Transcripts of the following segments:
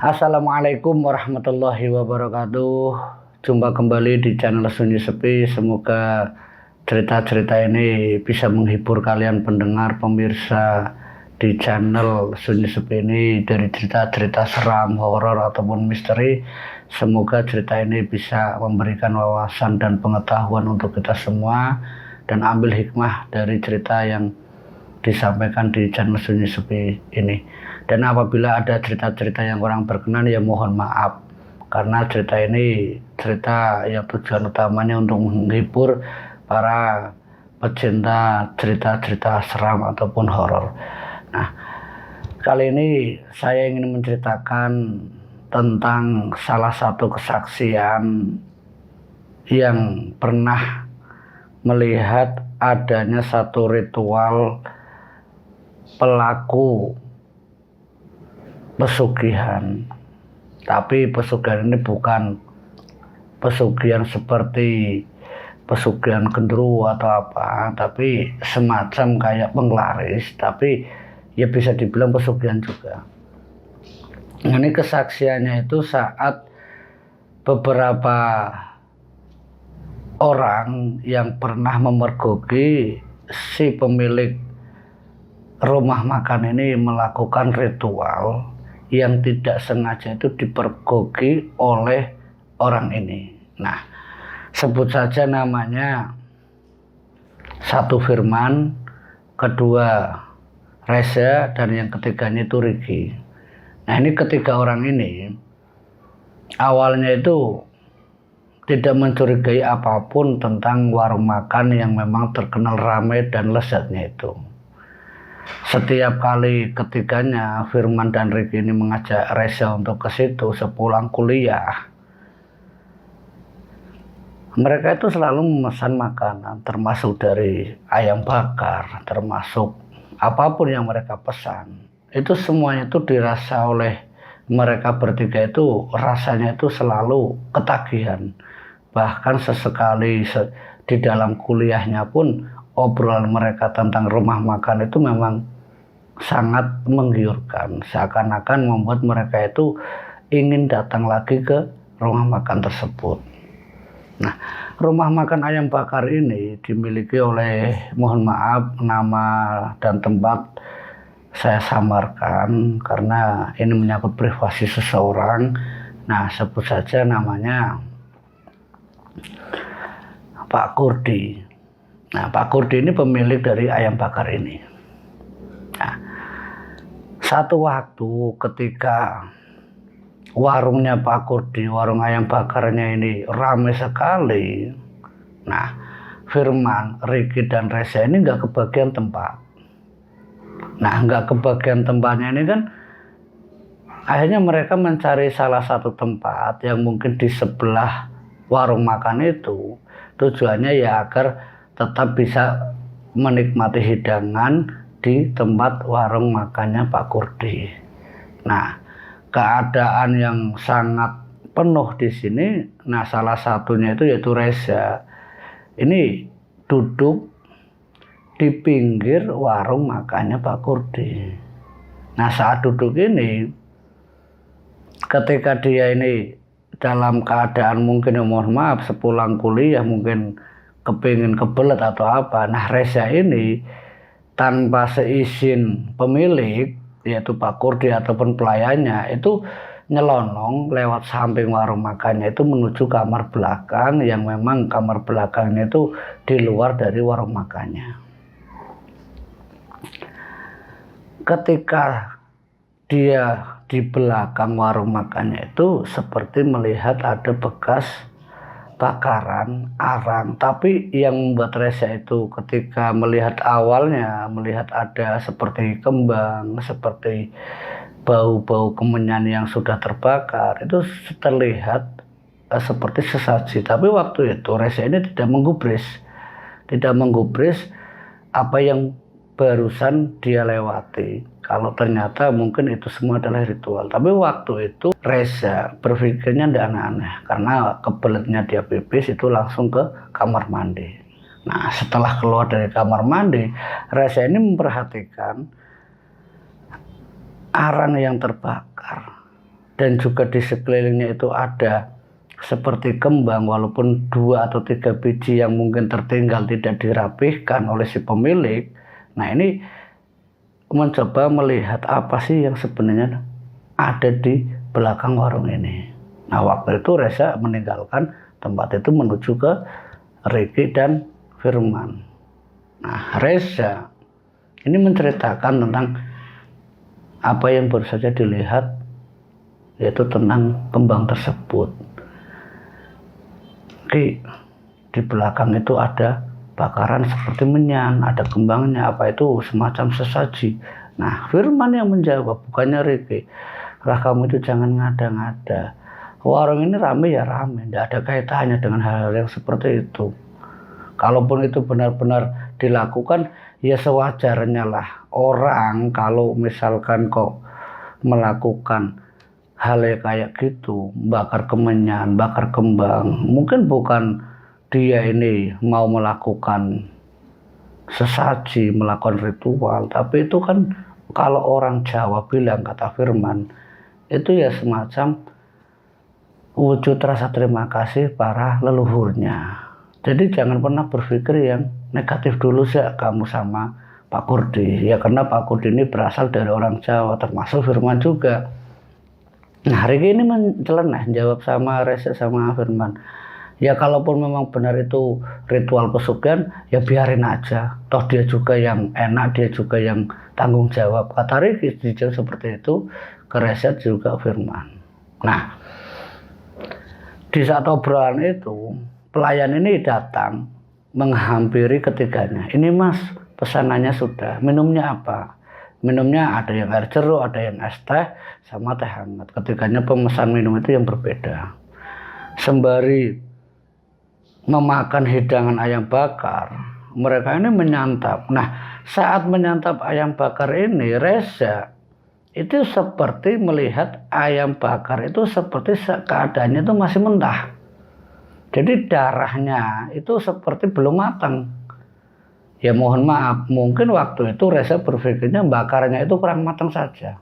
Assalamualaikum warahmatullahi wabarakatuh. Jumpa kembali di channel Sunyi Sepi. Semoga cerita-cerita ini bisa menghibur kalian pendengar pemirsa di channel Sunyi Sepi ini. Dari cerita-cerita seram, horor ataupun misteri, semoga cerita ini bisa memberikan wawasan dan pengetahuan untuk kita semua, dan ambil hikmah dari cerita yang disampaikan di channel Sunyi Sepi ini. Dan apabila ada cerita-cerita yang kurang berkenan, ya mohon maaf, karena cerita ini cerita yang tujuan utamanya untuk menghibur para pecinta cerita-cerita seram ataupun horor. Nah, kali ini saya ingin menceritakan tentang salah satu kesaksian yang pernah melihat adanya satu ritual pelaku pesugihan. Tapi pesugihan ini bukan pesugihan seperti pesugihan genderuwo atau apa, tapi semacam kayak penglaris, tapi ya bisa dibilang pesugihan juga. Ini kesaksiannya itu saat beberapa orang yang pernah memergoki si pemilik rumah makan ini melakukan ritual yang tidak sengaja itu dipergoki oleh orang ini. Nah, sebut saja namanya, satu Firman, kedua Reza, dan yang ketiganya itu Riki. Nah, ini ketiga orang ini awalnya itu tidak mencurigai apapun tentang warung makan yang memang terkenal ramai dan lezatnya itu. Setiap kali ketiganya, Firman dan Riki ini mengajak Reza untuk ke situ sepulang kuliah, mereka itu selalu memesan makanan, termasuk dari ayam bakar, termasuk apapun yang mereka pesan. Itu semuanya itu dirasa oleh mereka bertiga itu, rasanya itu selalu ketagihan. Bahkan sesekali di dalam kuliahnya pun obrolan mereka tentang rumah makan itu memang sangat menggiurkan, seakan-akan membuat mereka itu ingin datang lagi ke rumah makan tersebut. Nah, rumah makan ayam bakar ini dimiliki oleh, mohon maaf, nama dan tempat saya samarkan karena ini menyangkut privasi seseorang. Nah, sebut saja namanya Pak Kurdi. Nah, Pak Kurdi ini pemilik dari ayam bakar ini. Nah, satu waktu ketika warungnya Pak Kurdi, warung ayam bakarnya ini ramai sekali. Nah, Firman, Riki, dan Reza ini nggak kebagian tempat. Nah, nggak kebagian tempatnya ini kan, akhirnya mereka mencari salah satu tempat yang mungkin di sebelah warung makan itu. Tujuannya ya agar tetap bisa menikmati hidangan di tempat warung makannya Pak Kurdi. Nah, keadaan yang sangat penuh di sini. Nah, salah satunya itu yaitu Reza. Ini duduk di pinggir warung makannya Pak Kurdi. Nah, saat duduk ini, ketika dia ini dalam keadaan mungkin, mohon maaf, sepulang kuliah mungkin kepingin kebelet atau apa. Nah, Reza ini tanpa seizin pemilik, yaitu Pak Kurdi ataupun pelayannya, itu nyelonong lewat samping warung makannya itu menuju kamar belakang, yang memang kamar belakangnya itu di luar dari warung makannya. Ketika dia di belakang warung makannya itu seperti melihat ada bekas bakaran arang. Tapi yang membuat Reza itu ketika melihat awalnya, melihat ada seperti kembang, seperti bau-bau kemenyan yang sudah terbakar, itu terlihat seperti sesaji. Tapi waktu itu Reza ini tidak menggubris apa yang barusan dia lewati, kalau ternyata mungkin itu semua adalah ritual. Tapi waktu itu Reza berpikirnya tidak aneh-aneh, karena kebeletnya dia pipis itu langsung ke kamar mandi. Nah, setelah keluar dari kamar mandi, Reza ini memperhatikan arang yang terbakar. dan juga di sekelilingnya itu ada seperti kembang, walaupun 2 atau 3 biji yang mungkin tertinggal tidak dirapihkan oleh si pemilik. Nah, ini mencoba melihat apa sih yang sebenarnya ada di belakang warung ini. Nah, waktu itu Reza meninggalkan tempat itu menuju ke Ricky dan Firman. Nah, Reza ini menceritakan tentang apa yang baru saja dilihat, yaitu tentang kembang tersebut. Di belakang itu ada bakaran seperti menyan, ada kembangnya, apa itu semacam sesaji. Nah, Firman yang menjawab, bukannya Ricky, "Lah, kamu itu jangan ngada-ngada. Warung ini rame ya rame, tidak ada kaitannya dengan hal-hal yang seperti itu. Kalaupun itu benar-benar dilakukan, ya sewajarnya lah. Orang kalau misalkan kok melakukan hal yang kayak gitu, bakar kemenyan, bakar kembang, mungkin bukan dia ini mau melakukan sesaji, melakukan ritual, tapi itu kan kalau orang Jawa bilang," kata Firman, "itu ya semacam wujud rasa terima kasih para leluhurnya. Jadi jangan pernah berpikir yang negatif dulu sih kamu sama Pak Kurdi." Ya, karena Pak Kurdi ini berasal dari orang Jawa, termasuk Firman juga. Nah, Ricky ini menceleneh jawab sama Reza sama Firman, "Ya kalaupun memang benar itu ritual pesugihan, ya biarin aja. Toh dia juga yang enak, dia juga yang tanggung jawab." Kata Ricky dijawab seperti itu ke Reza juga Firman. Nah, di saat obrolan itu, pelayan ini datang menghampiri ketiganya. "Ini Mas, pesanannya sudah. Minumnya apa?" Minumnya ada yang air jeruk, ada yang es teh, sama teh hangat. Ketiganya pemesan minum itu yang berbeda. Sembari memakan hidangan ayam bakar, mereka ini menyantap. Nah, saat menyantap ayam bakar ini, Reza itu seperti melihat ayam bakar itu seperti keadaannya itu masih mentah. Jadi darahnya itu seperti belum matang. Ya mohon maaf, mungkin waktu itu Reza berpikirnya bakarnya itu kurang matang saja.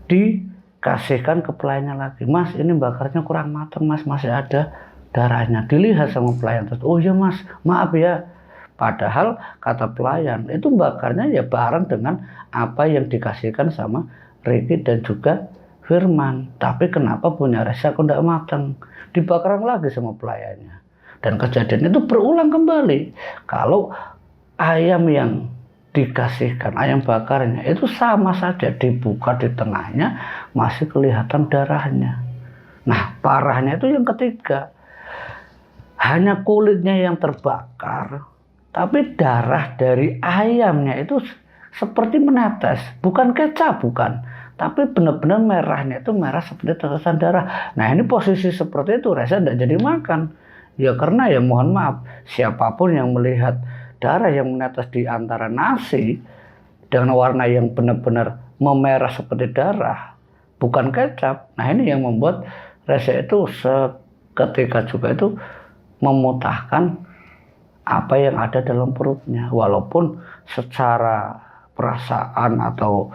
Dikasihkan ke pelayannya lagi, "Mas, ini bakarnya kurang matang Mas, masih ada darahnya." Dilihat sama pelayan terus, "Oh ya Mas, maaf ya." Padahal kata pelayan itu bakarnya ya bareng dengan apa yang dikasihkan sama Ricky dan juga Firman. Tapi kenapa punya Reza kok tidak matang? Dibakar lagi sama pelayannya. Dan kejadian itu berulang kembali. Kalau ayam yang dikasihkan, ayam bakarnya itu sama saja, dibuka di tengahnya masih kelihatan darahnya. Nah, parahnya itu yang ketiga. Hanya kulitnya yang terbakar, tapi darah dari ayamnya itu seperti menetes. Bukan kecap, bukan. Tapi benar-benar merahnya itu merah seperti tetesan darah. Nah, ini posisi seperti itu Reza tidak jadi makan. Ya karena ya mohon maaf, siapapun yang melihat darah yang menetes di antara nasi dengan warna yang benar-benar memerah seperti darah, bukan kecap. Nah, ini yang membuat Reza itu seketika juga itu memutahkan apa yang ada dalam perutnya. Walaupun secara perasaan atau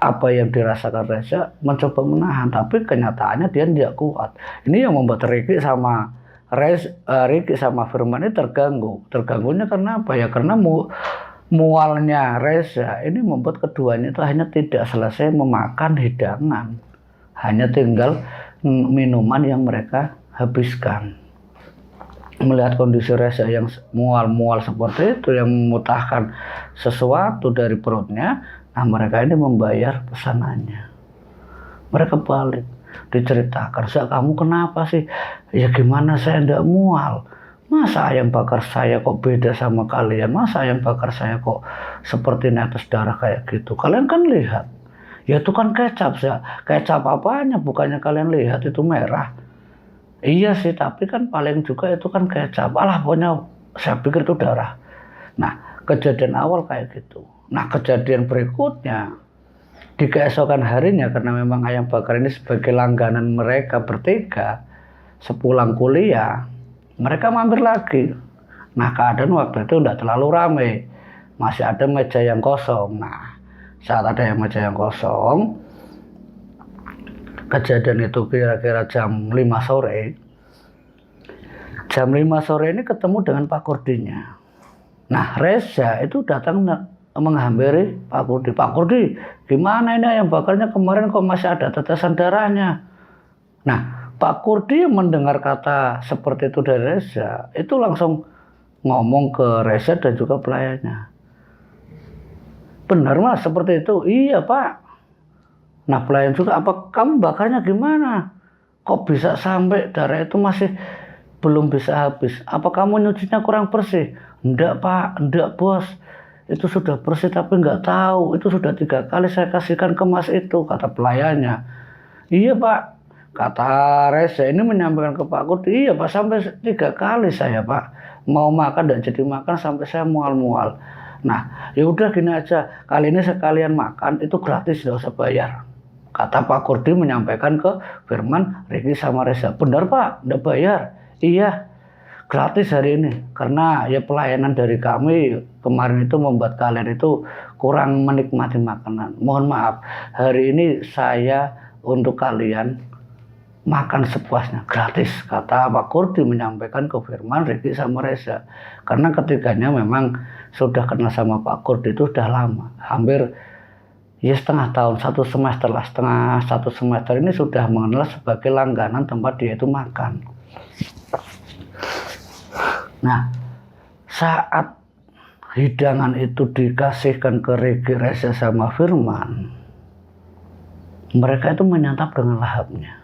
apa yang dirasakan Reza mencoba menahan, tapi kenyataannya dia tidak kuat. Ini yang membuat Ricky sama Firman ini terganggu. Terganggunya karena apa ya? Karena mualnya Reza ini membuat keduanya itu hanya tidak selesai memakan hidangan, hanya tinggal minuman yang mereka habiskan. Melihat kondisi Reza yang mual-mual seperti itu, yang memutahkan sesuatu dari perutnya, nah mereka ini membayar pesanannya. Mereka balik, diceritakan, "Sa, kamu kenapa sih?" "Ya gimana, saya tidak mual. Masa ayam bakar saya kok beda sama kalian? Masa ayam bakar saya kok seperti netes darah kayak gitu? Kalian kan lihat. Ya itu kan kecap, Sa. Kecap apanya? Bukannya kalian lihat itu merah?" "Iya sih, tapi kan paling juga itu kan kecap." "Alah, pokoknya saya pikir itu darah." Nah, kejadian awal kayak gitu. Nah, kejadian berikutnya di keesokan harinya, karena memang ayam bakar ini sebagai langganan mereka bertiga, sepulang kuliah mereka mampir lagi. Nah, keadaan waktu itu udah terlalu ramai, masih ada meja yang kosong. Nah, saat ada yang meja yang kosong, Kejadian itu kira-kira jam 5 sore. Jam 5 sore ini ketemu dengan Pak Kurdinya. Nah, Reza itu datang menghampiri Pak Kurdi. Pak Kurdi, gimana ini ayam bakarnya kemarin kok masih ada tetesan darahnya? Nah, Pak Kurdi yang mendengar kata seperti itu dari Reza, itu langsung ngomong ke Reza dan juga pelayannya. Benar Mas, seperti itu? Iya Pak. Nah, pelayan juga, apa kamu bakarnya gimana? Kok bisa sampai darah itu masih belum bisa habis? Apa kamu nyucinya kurang bersih? Enggak Pak, enggak bos. Itu sudah bersih tapi enggak tahu. Itu sudah 3 kali saya kasihkan ke Mas itu, kata pelayannya. Iya Pak, kata Reza ini menyampaikan ke Pak Kurdi. Iya Pak, sampai 3 kali saya Pak. Mau makan enggak jadi makan sampai saya mual-mual. Nah, ya udah gini aja. Kali ini sekalian makan itu gratis, enggak usah bayar. Kata Pak Kurdi menyampaikan ke Firman, Riki sama Reza. Benar Pak, enggak bayar. Iya, gratis hari ini. Karena ya pelayanan dari kami kemarin itu membuat kalian itu kurang menikmati makanan. Mohon maaf, hari ini saya untuk kalian makan sepuasnya, gratis. Kata Pak Kurdi menyampaikan ke Firman, Riki sama Reza. Karena ketiganya memang sudah kenal sama Pak Kurdi itu sudah lama. Hampir ya setengah tahun, 1 semester lah. Satu semester ini sudah mengenal sebagai langganan tempat dia itu makan. Nah, saat hidangan itu dikasihkan ke Riki, Reza sama Firman, mereka itu menyantap dengan lahapnya.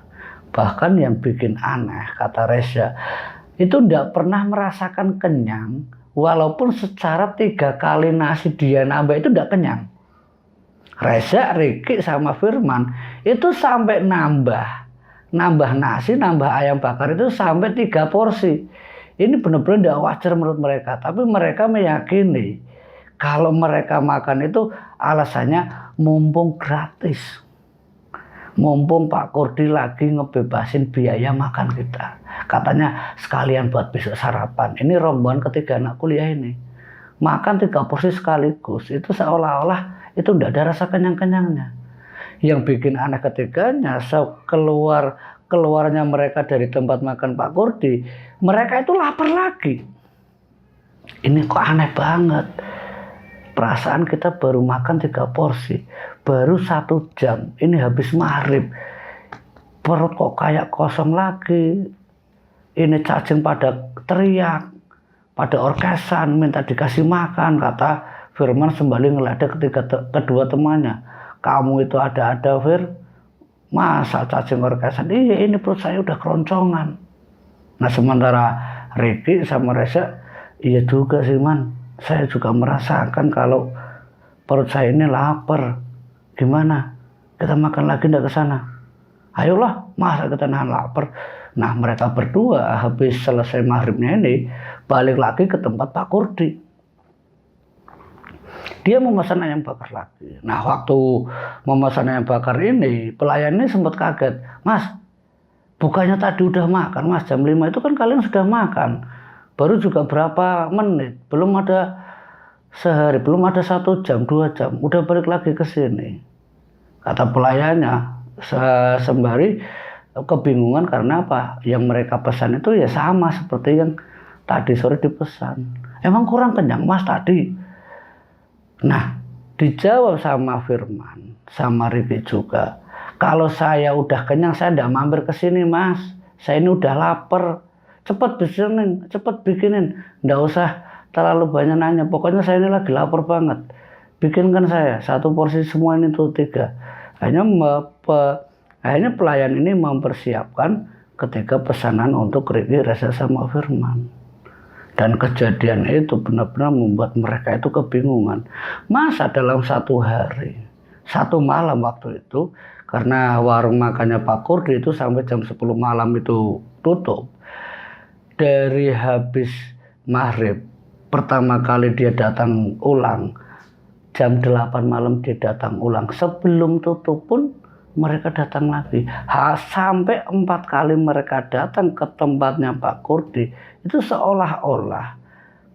Bahkan yang bikin aneh, kata Reza, itu tidak pernah merasakan kenyang, walaupun secara 3 kali nasi dia nambah itu tidak kenyang. Reza, Riki sama Firman itu sampai nambah nasi, nambah ayam bakar itu sampai 3 porsi. Ini benar-benar tidak wajar menurut mereka. Tapi mereka meyakini kalau mereka makan itu alasannya mumpung gratis. Mumpung Pak Kurdi lagi ngebebasin biaya makan kita. Katanya sekalian buat besok sarapan. Ini rombongan ketiga anak kuliah ini. Makan 3 porsi sekaligus. Itu seolah-olah itu tidak ada rasa kenyang-kenyangnya. Yang bikin aneh ketiganya, keluarnya mereka dari tempat makan Pak Kurdi, mereka itu lapar lagi. Ini kok aneh banget. Perasaan kita baru makan 3 porsi, baru 1 jam, ini habis maghrib, perut kok kayak kosong lagi. Ini cacing pada teriak, pada orkesan minta dikasih makan. Kata Firman sembali ngeledek kedua temannya. Kamu itu ada-ada Fir, masa cacing orkesan? Iya, ini perut saya udah keroncongan. Nah, sementara Riki sama Reza, iya juga sih Man, saya juga merasakan kalau perut saya ini lapar. Gimana? Kita makan lagi enggak ke sana? Ayolah, masa kita nahan lapar. Nah, mereka berdua habis selesai maghribnya ini balik lagi ke tempat Pak Kurdi. Dia memesan ayam bakar lagi. Nah, waktu memesan ayam bakar ini, pelayannya sempat kaget. Mas, bukannya tadi udah makan Mas, jam 5 itu kan kalian sudah makan. Baru juga berapa menit, belum ada sehari, belum ada 1 jam, 2 jam, udah balik lagi ke sini. Kata pelayannya, sembari kebingungan karena apa? Yang mereka pesan itu ya sama seperti yang tadi sore dipesan. Emang kurang kenyang Mas tadi? Nah, dijawab sama Firman, sama Riki juga. Kalau saya udah kenyang, saya enggak mampir ke sini Mas. Saya ini udah lapar. Cepet bikinin. Enggak usah terlalu banyak nanya. Pokoknya saya ini lagi lapar banget. Bikinkan saya 1 porsi semua ini tuh 3. Akhirnya pelayan ini mempersiapkan ketika pesanan untuk Riki, Reza sama Firman. Dan kejadian itu benar-benar membuat mereka itu kebingungan. Masa dalam 1 hari, 1 malam waktu itu, karena warung makannya Pak Kurdi itu sampai jam 10 malam itu tutup. Dari habis maghrib, pertama kali dia datang ulang, jam 8 malam dia datang ulang. Sebelum tutup pun mereka datang lagi. Sampai 4 kali mereka datang ke tempatnya Pak Kurdi. Itu seolah-olah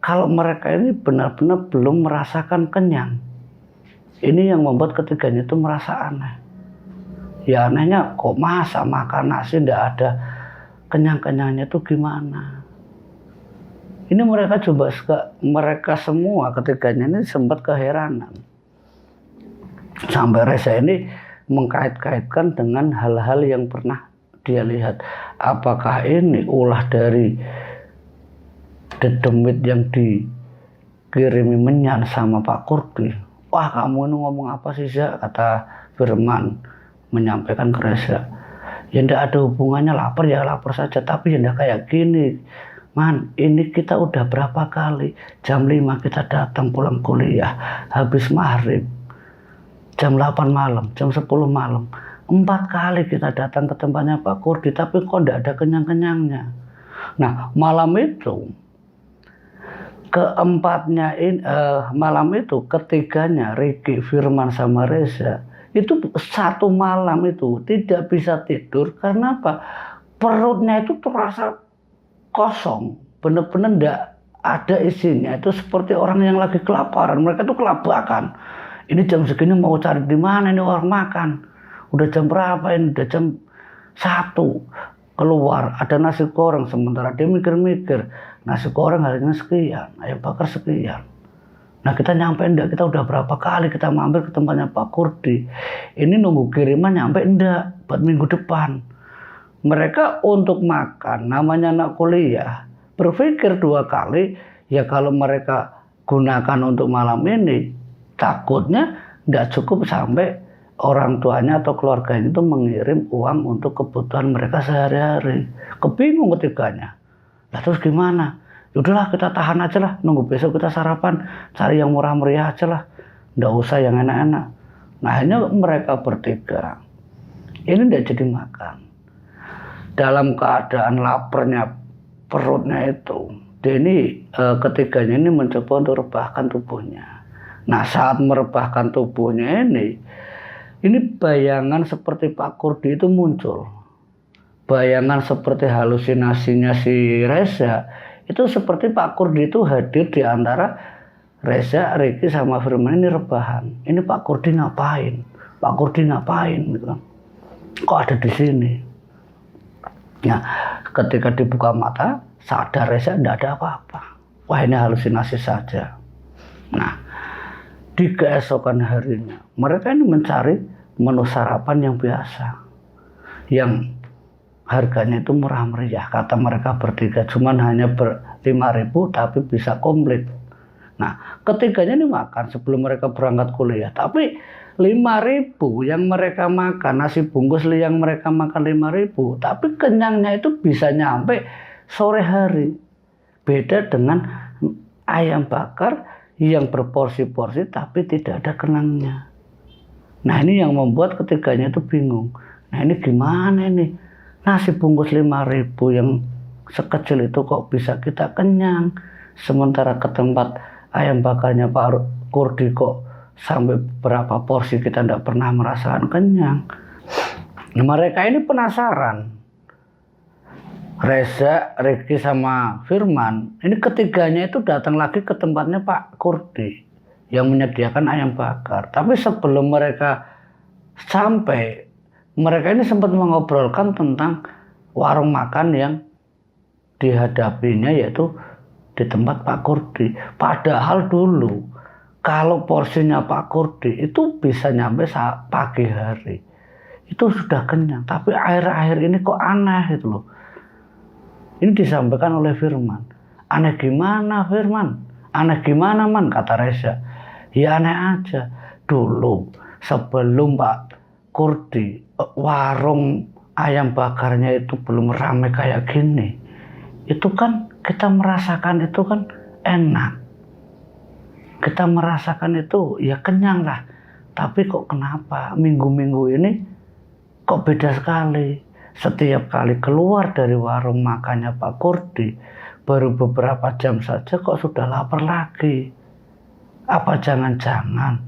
kalau mereka ini benar-benar belum merasakan kenyang. Ini yang membuat ketiganya itu merasa aneh. Ya anehnya kok masa makan nasi ndak ada kenyang-kenyangnya tuh gimana? Ini mereka semua ketiganya ini sempat keheranan. Sampai Reza ini mengkait-kaitkan dengan hal-hal yang pernah dia lihat. Apakah ini ulah dari dedemit yang dikirimi Menyan sama Pak Kurdi? Wah, kamu ini ngomong apa sih, Za? Kata Firman menyampaikan ke Reza. Ya ndak ada hubungannya, lapar ya lapar saja, tapi ya ndak kayak gini. Man, ini kita udah berapa kali jam 5 kita datang pulang kuliah, habis maghrib jam 8 malam, jam 10 malam, 4 kali kita datang ke tempatnya Pak Kurdi, tapi kok ndak ada kenyang-kenyangnya. Nah, malam itu ketiganya Ricky, Firman sama Reza itu satu malam itu tidak bisa tidur karena apa? Perutnya itu terasa kosong, bener-bener ndak ada isinya. Itu seperti orang yang lagi kelaparan. Mereka tuh kelabakan. Ini jam segini mau cari di mana ini orang makan? Udah jam berapa ini? Udah jam 1. Keluar ada nasi goreng, sementara dia mikir-mikir nasi goreng harganya sekian, ayam bakar sekian. Nah kita nyampe enggak? Kita udah berapa kali kita mampir ke tempatnya Pak Kurdi. Ini nunggu kiriman nyampe enggak? Buat minggu depan. Mereka untuk makan, namanya anak kuliah, berpikir 2 kali, ya kalau mereka gunakan untuk malam ini, takutnya nggak cukup sampai orang tuanya atau keluarganya itu mengirim uang untuk kebutuhan mereka sehari-hari. Kebingung ketiganya. Lah terus gimana? Yaudahlah kita tahan aja lah, nunggu besok kita sarapan, cari yang murah meriah aja lah, nggak usah yang enak-enak. Nah akhirnya mereka bertiga, ini nggak jadi makan. Dalam keadaan laparnya perutnya itu, ketiganya ini mencoba untuk rebahkan tubuhnya. Nah saat merebahkan tubuhnya ini bayangan seperti Pak Kurdi itu muncul. Bayangan seperti halusinasinya si Reza itu seperti Pak Kurdi itu hadir di antara Reza, Ricky sama Firman ini rebahan. Ini Pak Kurdi ngapain? Pak Kurdi ngapain? Gitu. Kok ada di sini? Nah, ketika dibuka mata, sadar Reza tidak ada apa-apa. Wah ini halusinasi saja. Nah, di keesokan harinya, mereka ini mencari menu sarapan yang biasa. Yang harganya itu murah meriah. Kata mereka bertiga, cuman hanya 5.000 tapi bisa komplit. Nah, ketiganya ini makan sebelum mereka berangkat kuliah. Tapi 5.000 yang mereka makan, nasi bungkus yang mereka makan 5.000, tapi kenyangnya itu bisa nyampe sore hari. Beda dengan ayam bakar yang berporsi-porsi tapi tidak ada kenyangnya. Nah ini yang membuat ketiganya itu bingung. Nah ini gimana ini? Nasi bungkus 5.000 yang sekecil itu kok bisa kita kenyang, sementara ke tempat ayam bakarnya Pak Kurdi kok sampai berapa porsi kita tidak pernah merasakan kenyang. Nah, mereka ini penasaran. Reza, Ricky sama Firman, ini ketiganya itu datang lagi ke tempatnya Pak Kurdi yang menyediakan ayam bakar. Tapi sebelum mereka sampai, mereka ini sempat mengobrolkan tentang warung makan yang dihadapinya, yaitu di tempat Pak Kurdi. Padahal dulu kalau porsinya Pak Kurdi itu bisa nyampe saat pagi hari, itu sudah kenyang. Tapi akhir-akhir ini kok aneh gitu loh. Ini disampaikan oleh Firman. Aneh gimana Firman? Aneh gimana Man? Kata Reza. Ya aneh aja. Dulu sebelum Pak Kurdi, warung ayam bakarnya itu belum ramai kayak gini. Itu kan kita merasakan itu kan enak. Kita merasakan itu ya kenyang lah. Tapi kok kenapa minggu-minggu ini kok beda sekali? Setiap kali keluar dari warung makannya Pak Kurdi, baru beberapa jam saja kok sudah lapar lagi. Apa jangan-jangan,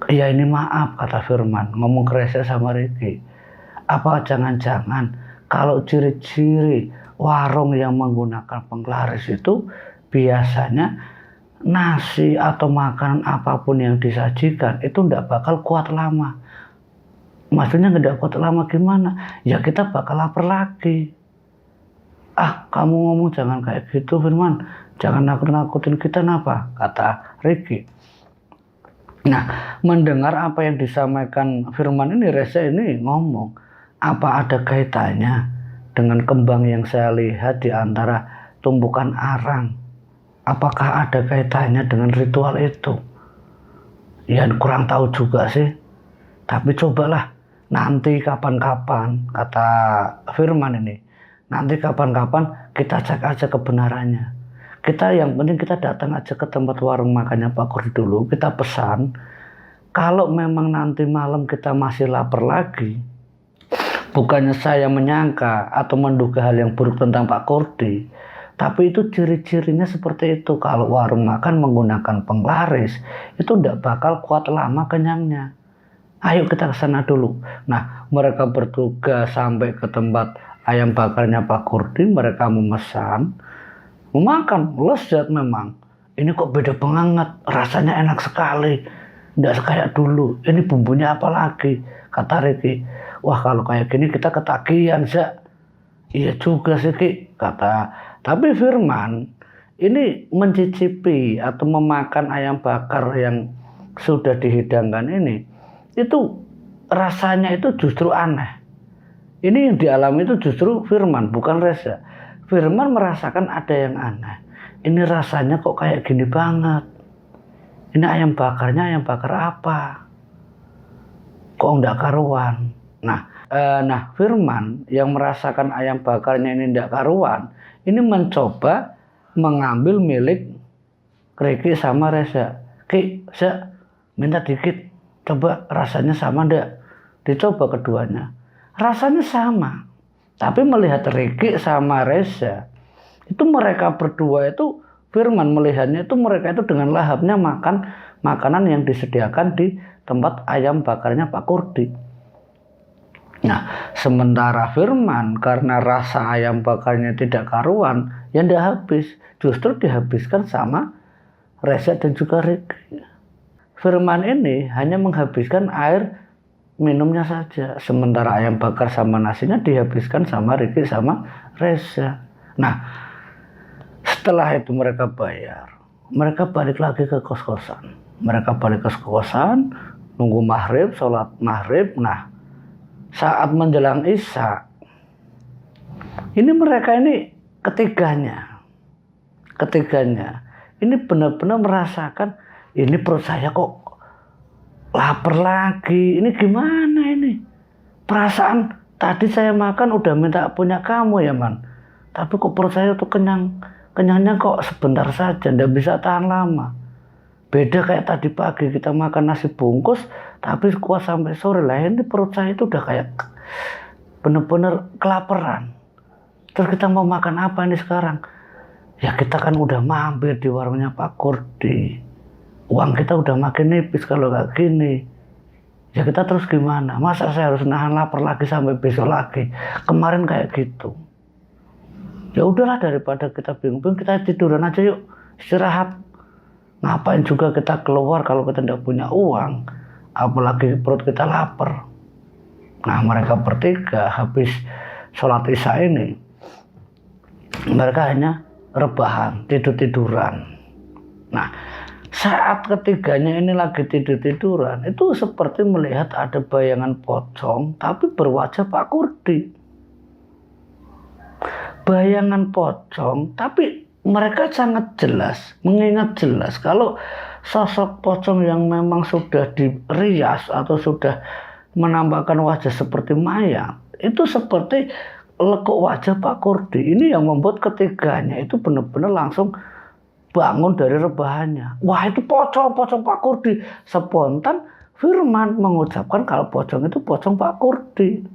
ya ini maaf kata Firman, ngomong ke Reza sama Ricky. Apa jangan-jangan kalau ciri-ciri warung yang menggunakan penglaris itu biasanya nasi atau makanan apapun yang disajikan itu tidak bakal kuat lama. Maksudnya nggak dapat lama gimana? Ya kita bakal lapar lagi. Ah, kamu ngomong jangan kayak gitu Firman. Jangan nakut-nakutin kita napa? Kata Ricky. Nah, mendengar apa yang disampaikan Firman ini, Reza ini ngomong, apa ada kaitannya dengan kembang yang saya lihat di antara tumpukan arang? Apakah ada kaitannya dengan ritual itu? Ya kurang tahu juga sih. Tapi cobalah nanti kapan-kapan, kata Firman ini, nanti kapan-kapan kita cek aja kebenarannya. Kita yang penting kita datang aja ke tempat warung makannya Pak Kurdi dulu, kita pesan. Kalau memang nanti malam kita masih lapar lagi, bukannya saya menyangka atau menduga hal yang buruk tentang Pak Kurdi, tapi itu ciri-cirinya seperti itu. Kalau warung makan menggunakan penglaris, itu tidak bakal kuat lama kenyangnya. Ayo kita ke sana dulu. Nah, mereka bertugas sampai ke tempat ayam bakarnya Pak Kurdi. Mereka memesan, memakan, lezat memang. Ini kok beda banget, rasanya enak sekali. Tidak kayak dulu. Ini bumbunya apa lagi? Kata Ricky. Wah, kalau kayak gini kita ketagihan, Zak. Iya juga sih, Ki. Kata. Tapi Firman ini mencicipi atau memakan ayam bakar yang sudah dihidangkan ini. Itu rasanya itu justru aneh. Ini yang dialami itu justru Firman, bukan Reza. Firman merasakan ada yang aneh. Ini rasanya kok kayak gini banget. Ini ayam bakarnya ayam bakar apa? Kok enggak karuan? Nah, Firman yang merasakan ayam bakarnya ini enggak karuan, ini mencoba mengambil milik Ricky sama Reza. Ki, Reza, minta dikit. Coba rasanya sama enggak? Dicoba keduanya. Rasanya sama. Tapi melihat Ricky sama Reza, itu mereka berdua itu, Firman melihatnya itu mereka itu dengan lahapnya makan makanan yang disediakan di tempat ayam bakarnya Pak Kurdi. Nah, sementara Firman karena rasa ayam bakarnya tidak karuan, yang tidak habis, justru dihabiskan sama Reza dan juga Ricky. Firman ini hanya menghabiskan air minumnya saja, sementara ayam bakar sama nasinya dihabiskan sama Ricky sama Reza. Nah, setelah itu mereka bayar, mereka balik lagi ke kos-kosan. Mereka balik ke kos-kosan, nunggu maghrib, sholat maghrib. Nah, saat menjelang Isya, ini mereka ini ketiganya ini benar-benar merasakan, ini perut saya kok lapar lagi. Ini gimana ini? Perasaan tadi saya makan udah minta punya kamu ya Man. Tapi kok perut saya tuh kenyang. Kenyangnya kok sebentar saja, ndak bisa tahan lama. Beda kayak tadi pagi kita makan nasi bungkus, tapi kuat sampai sore. Lah ini perut saya itu udah kayak bener-bener kelaparan. Terus kita mau makan apa ini sekarang? Ya kita kan udah mampir di warungnya Pak Kurdi. Uang kita udah makin nipis kalau kayak gini. Ya kita terus gimana? Masa saya harus nahan lapar lagi sampai besok lagi? Kemarin kayak gitu. Ya udahlah, daripada kita bingung-bingung, kita tiduran aja yuk, istirahat. Ngapain juga kita keluar kalau kita tidak punya uang, apalagi perut kita lapar. Nah, mereka bertiga habis sholat Isya ini, mereka hanya rebahan, tidur-tiduran. Nah, saat ketiganya ini lagi tidur-tiduran, itu seperti melihat ada bayangan pocong tapi berwajah Pak Kurdi. Bayangan pocong, tapi mereka sangat jelas, mengingat jelas kalau sosok pocong yang memang sudah dirias atau sudah menampakkan wajah seperti mayat, itu seperti lekuk wajah Pak Kurdi. Ini yang membuat ketiganya itu benar-benar langsung bangun dari rebahannya. Wah, itu pocong Pak Kurdi. Spontan Firman mengucapkan kalau pocong itu pocong Pak Kurdi.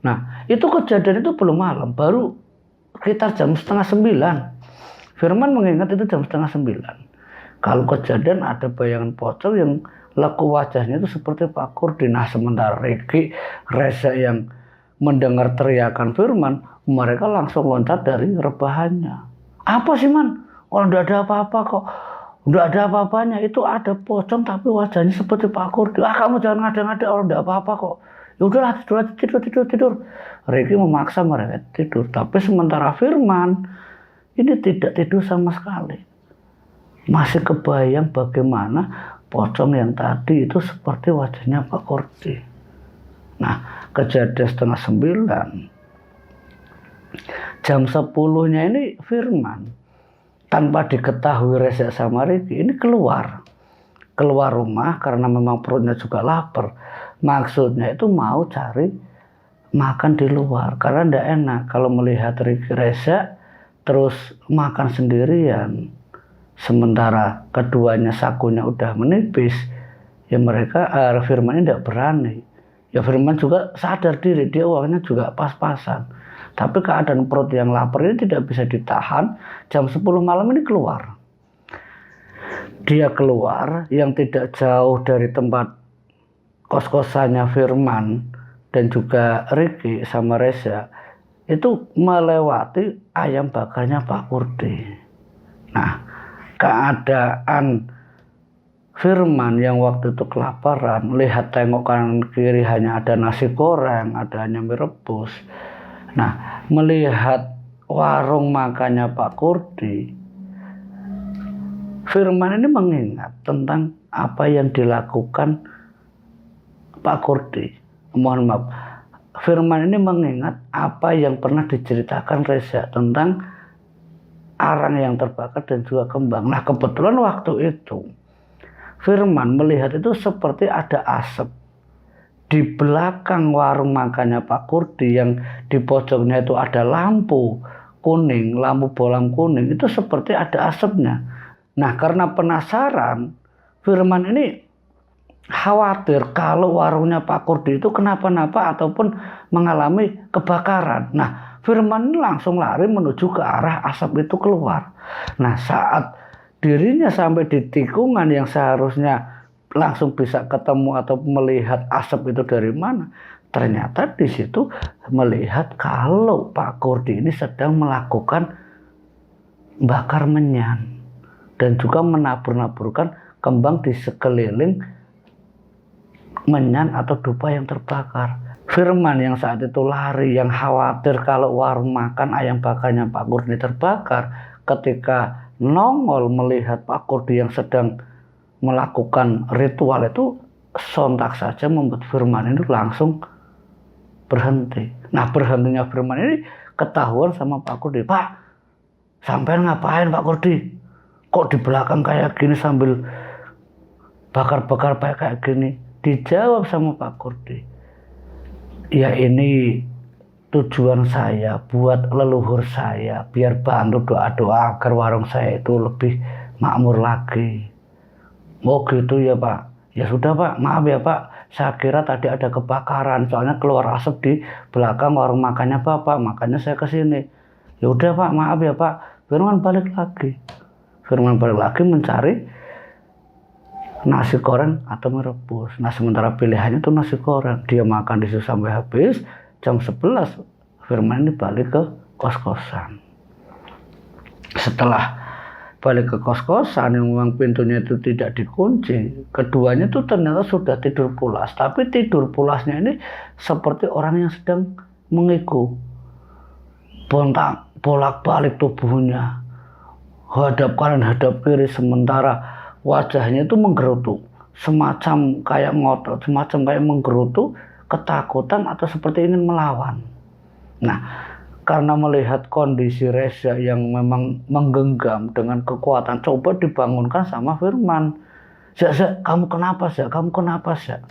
Nah, itu kejadian itu belum malam, baru sekitar jam 8:30. Firman mengingat itu jam 8:30. Kalau kejadian ada bayangan pocong yang lekuk wajahnya itu seperti Pak Kurdi. Nah, sementara Ricky, Reza yang mendengar teriakan Firman, mereka langsung loncat dari rebahannya. Apa sih Man? Orang udah ada apa-apa kok. Udah ada apa-apanya. Itu ada pocong tapi wajahnya seperti Pak Kurdi. Ah, kamu jangan ngada-ngada, orang udah apa-apa kok. Ya udahlah tidur. Ricky memaksa mereka tidur, tapi sementara Firman ini tidak tidur sama sekali. Masih kebayang bagaimana pocong yang tadi itu seperti wajahnya Pak Kordi. Nah, kejadian 8:30. Jam 10-nya ini Firman tanpa diketahui Reza sama Ricky ini keluar rumah karena memang perutnya juga lapar. Maksudnya itu mau cari makan di luar karena tidak enak kalau melihat Ricky Reza terus makan sendirian sementara keduanya sakunya udah menipis. Ya mereka Firman ini tidak berani. Ya Firman juga sadar diri, dia uangnya juga pas-pasan. Tapi keadaan perut yang lapar ini tidak bisa ditahan. Jam 10 malam ini keluar. Dia keluar yang tidak jauh dari tempat kos-kosannya Firman dan juga Ricky sama Reza. Itu melewati ayam bakarnya Pak Kordi. Nah, keadaan Firman yang waktu itu kelaparan, melihat tengok kanan kiri hanya ada nasi goreng, ada hanya mie rebus. Nah, melihat warung makannya Pak Kordi, Firman ini mengingat tentang apa yang dilakukan Pak Kordi. Mohon maaf, Firman ini mengingat apa yang pernah diceritakan Reza tentang arang yang terbakar dan juga kembang. Nah, kebetulan waktu itu Firman melihat itu seperti ada asap di belakang warung makannya Pak Kordi yang di pojoknya itu ada lampu kuning, lampu bolam kuning, itu seperti ada asapnya. Nah, karena penasaran, Firman ini khawatir kalau warungnya Pak Kordi itu kenapa-napa ataupun mengalami kebakaran. Nah, Firman ini langsung lari menuju ke arah asap itu keluar. Nah, saat dirinya sampai di tikungan yang seharusnya langsung bisa ketemu atau melihat asap itu dari mana, ternyata di situ melihat kalau Pak Kordi ini sedang melakukan bakar menyan dan juga menabur-naburkan kembang di sekeliling menyan atau dupa yang terbakar. Firman yang saat itu lari, yang khawatir kalau warung makan ayam bakarnya Pak Kordi terbakar, ketika nongol melihat Pak Kordi yang sedang melakukan ritual itu, sontak saja membuat Firman ini langsung berhenti. Nah, berhentinya Firman ini ketahuan sama Pak Kordi. Pak, sampean ngapain Pak Kordi? Kok di belakang kayak gini sambil bakar-bakar kayak gini? Dijawab sama Pak Kordi, ya ini tujuan saya buat leluhur saya, biar bantu doa-doa agar warung saya itu lebih makmur lagi. Oh gitu ya Pak. Ya sudah Pak, maaf ya Pak, saya kira tadi ada kebakaran, soalnya keluar asap di belakang warung makannya Bapak, makanya saya kesini. Ya udah Pak, maaf ya Pak. Firman balik lagi mencari nasi goreng atau mie rebus. Nah, sementara pilihannya itu nasi goreng. Dia makan di situ sampai habis. Jam 11 Firman ini balik ke kos-kosan. Setelah balik ke kos-kosan yang memang pintunya itu tidak dikunci, keduanya itu ternyata sudah tidur pulas. Tapi tidur pulasnya ini seperti orang yang sedang mengiku. Bolak-balik tubuhnya, hadap kanan hadap kiri, sementara wajahnya itu menggerutu, semacam kayak ngotot, semacam kayak menggerutu, ketakutan atau seperti ingin melawan. Nah, karena melihat kondisi Reza yang memang menggenggam dengan kekuatan, coba dibangunkan sama Firman. Zak, kamu kenapa Zak? Kamu kenapa Zak?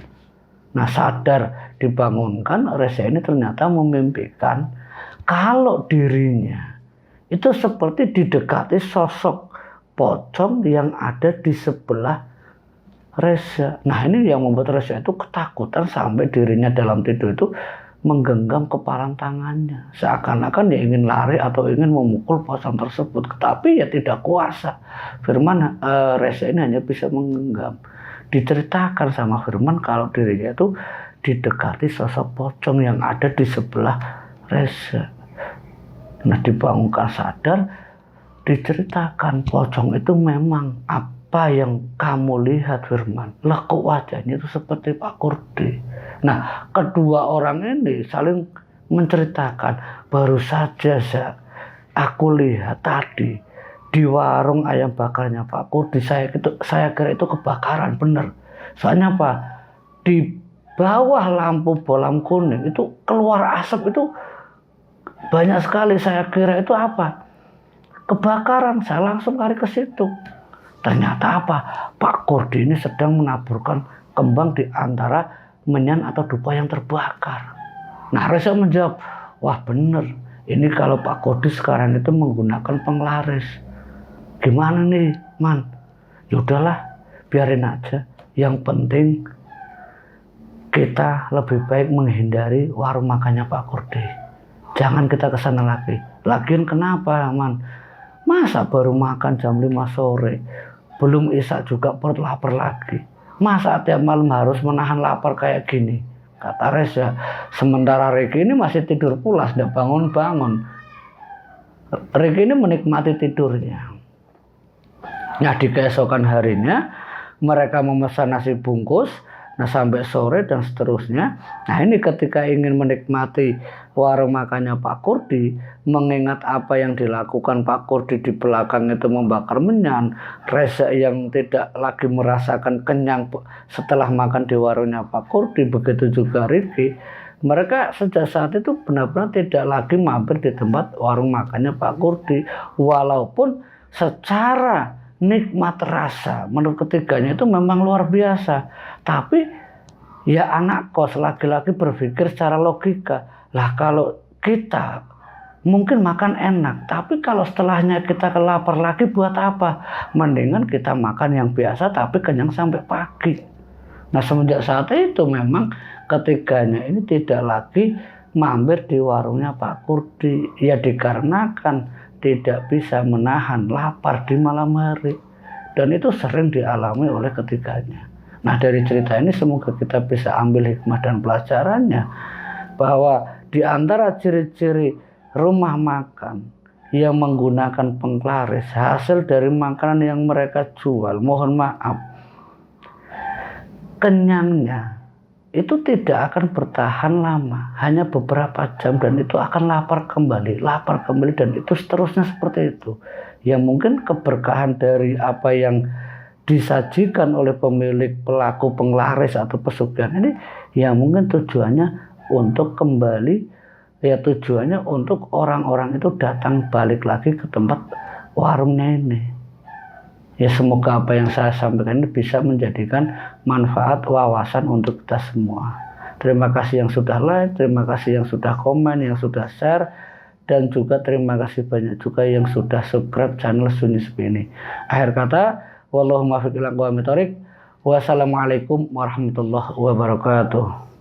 Nah, sadar dibangunkan, Reza ini ternyata memimpikan kalau dirinya itu seperti didekati sosok pocong yang ada di sebelah Reza. Nah, ini yang membuat Reza itu ketakutan sampai dirinya dalam tidur itu menggenggam kepalan tangannya, seakan-akan dia ingin lari atau ingin memukul pocong tersebut, tapi ya tidak kuasa. Firman Reza ini hanya bisa menggenggam. Diceritakan sama Firman kalau dirinya itu didekati sosok pocong yang ada di sebelah Reza. Nah, dibangunkan sadar, diceritakan pocong itu memang apa yang kamu lihat Firman. Lah kok wajahnya itu seperti Pak Kordi. Nah, kedua orang ini saling menceritakan, baru saja aku lihat tadi di warung ayam bakarnya Pak Kurdi, saya kira itu kebakaran bener. Soalnya apa? Di bawah lampu bolam kuning itu keluar asap itu banyak sekali. Saya kira itu apa? Kebakaran. Saya langsung lari ke situ. Ternyata apa? Pak Kurdi ini sedang menaburkan kembang di antara menyan atau dupa yang terbakar. Nah, Reza menjawab, wah bener, ini kalau Pak Kurdi sekarang itu menggunakan penglaris. Gimana nih, Man? Yaudahlah, biarin aja. Yang penting kita lebih baik menghindari warung makannya Pak Kurdi. Jangan kita ke sana lagi. Lagian kenapa, Man? Masa baru makan jam 5 sore? Belum isak juga perut lapar lagi. Masa tiap malam harus menahan lapar kayak gini? Kata Reza. Sementara Ricky ini masih tidur pulas, tidak bangun-bangun. Ricky ini menikmati tidurnya. Nah, di keesokan harinya mereka memesan nasi bungkus. Nah, sampai sore dan seterusnya. Nah, ini ketika ingin menikmati warung makannya Pak Kurdi, mengingat apa yang dilakukan Pak Kurdi di belakang itu membakar menyan, Reza yang tidak lagi merasakan kenyang setelah makan di warungnya Pak Kurdi, begitu juga Ricky, mereka sejak saat itu benar-benar tidak lagi mampir di tempat warung makannya Pak Kurdi, walaupun secara nikmat rasa menurut ketiganya itu memang luar biasa. Tapi ya anak kos lagi-lagi berpikir secara logika, lah kalau kita mungkin makan enak, tapi kalau setelahnya kita kelapar lagi buat apa? Mendingan kita makan yang biasa tapi kenyang sampai pagi. Nah, semenjak saat itu memang ketiganya ini tidak lagi mampir di warungnya Pak Kurdi, ya dikarenakan tidak bisa menahan lapar di malam hari, dan itu sering dialami oleh ketiganya. Nah, dari cerita ini semoga kita bisa ambil hikmah dan pelajarannya, bahwa di antara ciri-ciri rumah makan yang menggunakan penglaris hasil dari makanan yang mereka jual, mohon maaf, kenyangnya itu tidak akan bertahan lama, hanya beberapa jam, dan itu akan lapar kembali, dan itu seterusnya seperti itu. Ya mungkin keberkahan dari apa yang disajikan oleh pemilik pelaku penglaris atau pesugihan ini, ya mungkin tujuannya untuk kembali, ya tujuannya untuk orang-orang itu datang balik lagi ke tempat warungnya ini. Ya semoga apa yang saya sampaikan ini bisa menjadikan manfaat wawasan untuk kita semua. Terima kasih yang sudah like, terima kasih yang sudah komen, yang sudah share, dan juga terima kasih banyak juga yang sudah subscribe channel Sunyi Sepi ini. Akhir kata, wallahu muwaffiq ila aqwamit thoriq. Wassalamualaikum warahmatullahi wabarakatuh.